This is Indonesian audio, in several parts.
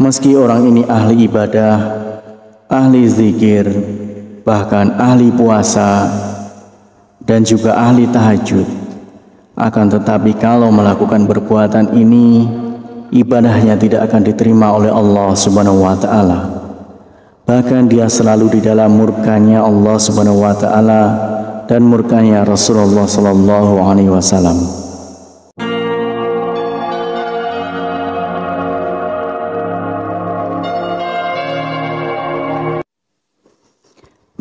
Meski orang ini ahli ibadah, ahli zikir, bahkan ahli puasa, dan juga ahli tahajud, akan tetapi kalau melakukan perbuatan ini, ibadahnya tidak akan diterima oleh Allah Subhanahu wa Ta'ala. Bahkan dia selalu di dalam murkanya Allah Subhanahu wa Ta'ala dan murkanya Rasulullah Sallallahu Alaihi Wasallam.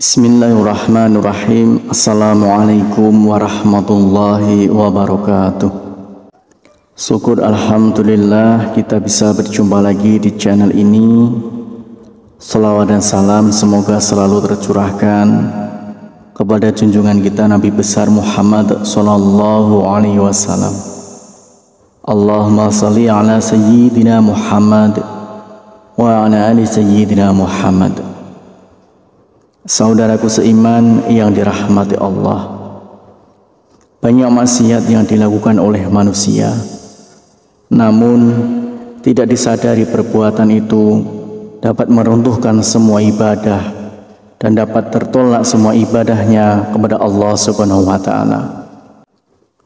Bismillahirrahmanirrahim. Assalamualaikum warahmatullahi wabarakatuh. Syukur alhamdulillah kita bisa berjumpa lagi di channel ini. Salawat dan salam semoga selalu tercurahkan kepada junjungan kita Nabi besar Muhammad sallallahu alaihi wasallam. Allahumma salli ala sayyidina Muhammad wa ala ali sayyidina Muhammad. Saudaraku seiman yang dirahmati Allah, banyak maksiat yang dilakukan oleh manusia, namun tidak disadari perbuatan itu dapat meruntuhkan semua ibadah dan dapat tertolak semua ibadahnya kepada Allah Subhanahu wa Ta'ala.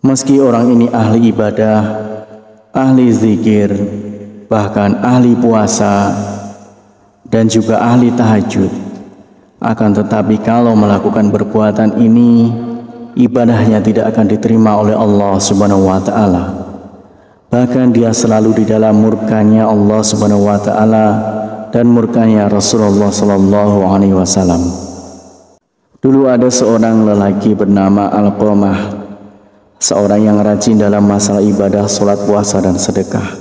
Meski orang ini ahli ibadah, ahli zikir, bahkan ahli puasa, dan juga ahli tahajud, akan tetapi kalau melakukan perbuatan ini, ibadahnya tidak akan diterima oleh Allah Subhanahu wa Ta'ala. Bahkan dia selalu di dalam murkanya Allah Subhanahu wa Ta'ala dan murkanya Rasulullah Sallallahu Alaihi Wasallam. Dulu ada seorang lelaki bernama Alqamah, seorang yang rajin dalam masalah ibadah, sholat, puasa, dan sedekah.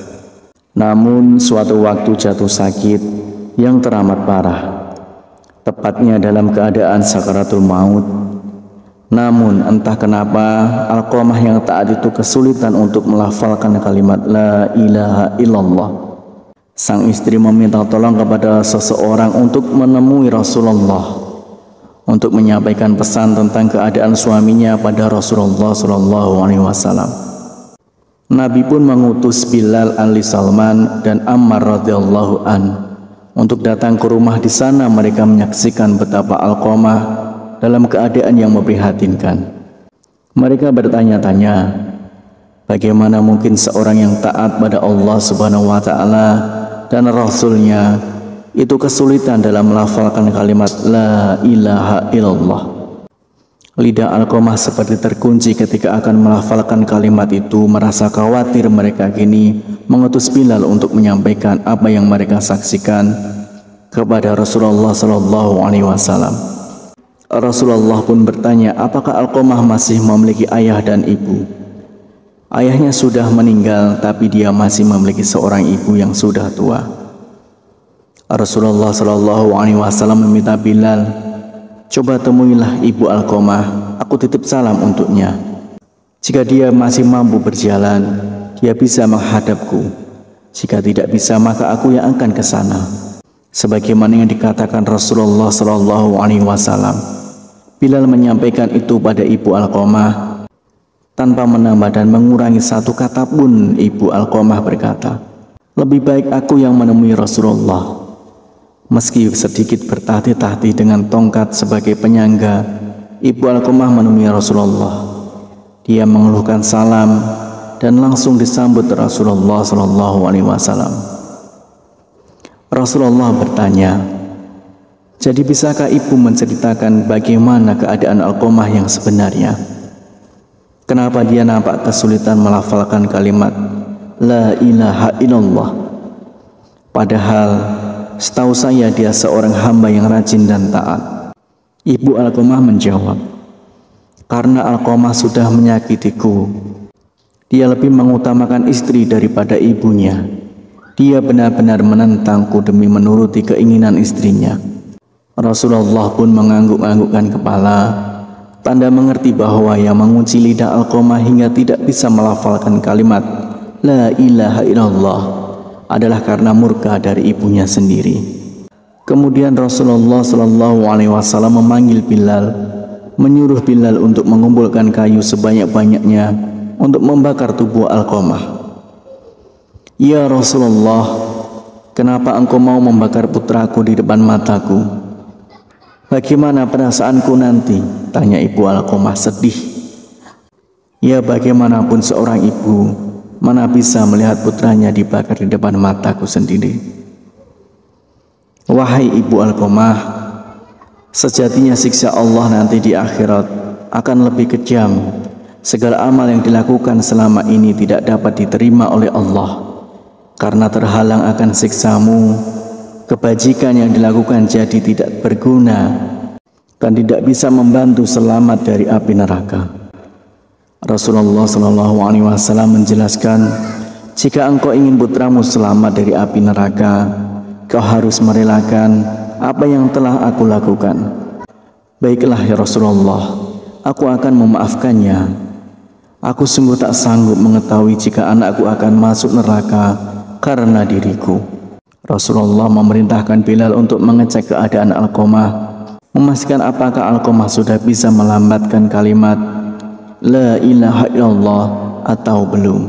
Namun suatu waktu jatuh sakit yang teramat parah, tepatnya dalam keadaan sakaratul maut. Namun entah kenapa Alqamah yang taat itu kesulitan untuk melafalkan kalimat la ilaha illallah. Sang istri meminta tolong kepada seseorang untuk menemui Rasulullah untuk menyampaikan pesan tentang keadaan suaminya pada Rasulullah Sallallahu Alaihi Wasallam. Nabi pun mengutus Bilal Ali Salman dan Ammar radhiyallahu an untuk datang ke rumah. Di sana mereka menyaksikan betapa Alqamah dalam keadaan yang memprihatinkan. Mereka bertanya-tanya, bagaimana mungkin seorang yang taat pada Allah Subhanahu wa Ta'ala dan Rasulnya itu kesulitan dalam melafalkan kalimat la ilaha illallah. Lidah Alqamah seperti terkunci ketika akan melafalkan kalimat itu. Merasa khawatir, mereka kini mengutus Bilal untuk menyampaikan apa yang mereka saksikan kepada Rasulullah Sallallahu Alaihi Wasallam. Rasulullah pun bertanya, apakah Alqamah masih memiliki ayah dan ibu? Ayahnya sudah meninggal, tapi dia masih memiliki seorang ibu yang sudah tua. Rasulullah Sallallahu Alaihi Wasallam meminta Bilal, coba temuilah ibu Alqamah, aku titip salam untuknya. Jika dia masih mampu berjalan, dia bisa menghadapku. Jika tidak bisa, maka aku yang akan ke sana. Sebagaimana yang dikatakan Rasulullah Sallallahu Alaihi Wasallam. Bilal menyampaikan itu pada ibu Alqamah tanpa menambah dan mengurangi satu kata pun. Ibu Alqamah berkata, lebih baik aku yang menemui Rasulullah. Meski sedikit bertahti-tahti dengan tongkat sebagai penyangga, ibu Alqamah menemui Rasulullah. Dia mengeluhkan salam dan langsung disambut Rasulullah Sallallahu Alaihi Wasallam. Rasulullah bertanya, jadi bisakah ibu menceritakan bagaimana keadaan Alqamah yang sebenarnya? Kenapa dia nampak kesulitan melafalkan kalimat la ilaha illallah? Padahal setahu saya dia seorang hamba yang rajin dan taat. Ibu Alqamah menjawab, karena Alqamah sudah menyakitiku. Dia lebih mengutamakan istri daripada ibunya. Dia benar-benar menentangku demi menuruti keinginan istrinya. Rasulullah pun mengangguk-anggukkan kepala, tanda mengerti bahwa yang mengunci lidah Alqamah hingga tidak bisa melafalkan kalimat la ilaha illallah adalah karena murka dari ibunya sendiri. Kemudian Rasulullah Sallallahu Alaihi Wasallam memanggil Bilal, menyuruh Bilal untuk mengumpulkan kayu sebanyak-banyaknya untuk membakar tubuh Alqamah. Ya Rasulullah, Kenapa engkau mau membakar putraku di depan mataku? Bagaimana perasaanku nanti? Tanya ibu Alqamah sedih. Ya, bagaimanapun seorang ibu, mana bisa melihat putranya dibakar di depan mataku sendiri. Wahai ibu Alqamah, sejatinya siksa Allah nanti di akhirat akan lebih kejam. Segala amal yang dilakukan selama ini tidak dapat diterima oleh Allah karena terhalang akan siksamu. Kebajikan yang dilakukan jadi tidak berguna dan tidak bisa membantu selamat dari api neraka. Rasulullah SAW menjelaskan, jika engkau ingin putramu selamat dari api neraka, kau harus merelakan apa yang telah aku lakukan. Baiklah ya Rasulullah, aku akan memaafkannya. Aku sungguh tak sanggup mengetahui jika anakku akan masuk neraka karena diriku. Rasulullah memerintahkan Bilal untuk mengecek keadaan Alqamah, memastikan apakah Alqamah sudah bisa melambatkan kalimat La ilaha illallah atau belum.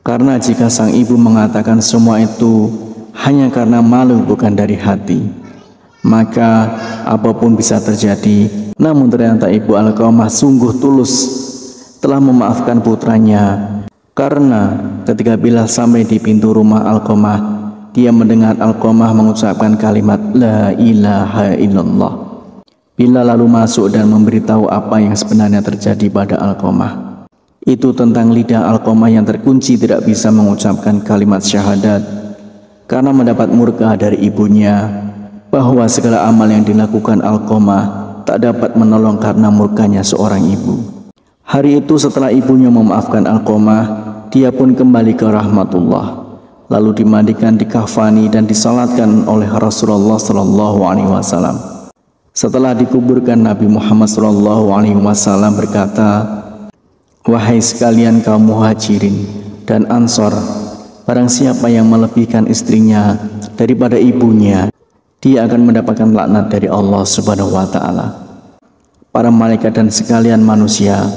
Karena jika sang ibu mengatakan semua itu hanya karena malu bukan dari hati, maka apapun bisa terjadi. Namun ternyata ibu Alqamah sungguh tulus telah memaafkan putranya, karena ketika Bilal sampai di pintu rumah Alqamah, dia mendengar Alqamah mengucapkan kalimat La ilaha illallah. Bilal lalu masuk dan memberitahu apa yang sebenarnya terjadi pada Alqamah. Itu tentang lidah Alqamah yang terkunci tidak bisa mengucapkan kalimat syahadat karena mendapat murka dari ibunya, bahwa segala amal yang dilakukan Alqamah tak dapat menolong karena murkanya seorang ibu. Hari itu setelah ibunya memaafkan Alqamah, dia pun kembali ke rahmatullah, lalu dimandikan, dikafani dan disalatkan oleh Rasulullah SAW. Setelah dikuburkan, Nabi Muhammad SAW berkata, wahai sekalian kaum muhajirin dan ansor, barang siapa yang melebihkan istrinya daripada ibunya, dia akan mendapatkan laknat dari Allah Subhanahu wa Ta'ala. Para malaikat dan sekalian manusia,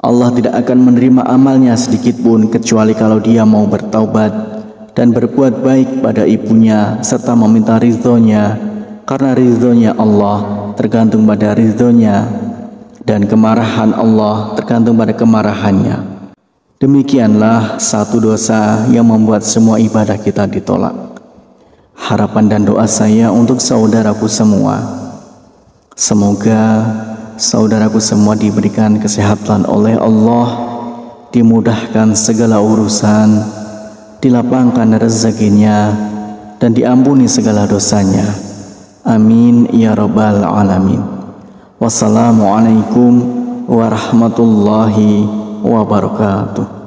Allah tidak akan menerima amalnya sedikit pun kecuali kalau dia mau bertaubat dan berbuat baik pada ibunya serta meminta ridhonya, karena ridhonya Allah tergantung pada ridhonya dan kemarahan Allah tergantung pada kemarahannya. Demikianlah satu dosa yang membuat semua ibadah kita ditolak. Harapan dan doa saya untuk saudaraku semua, semoga saudaraku semua diberikan kesehatan oleh Allah, dimudahkan segala urusan, dilapangkan rezekinya, dan diampuni segala dosanya. Amin ya rabbal alamin. Wassalamualaikum warahmatullahi wabarakatuh.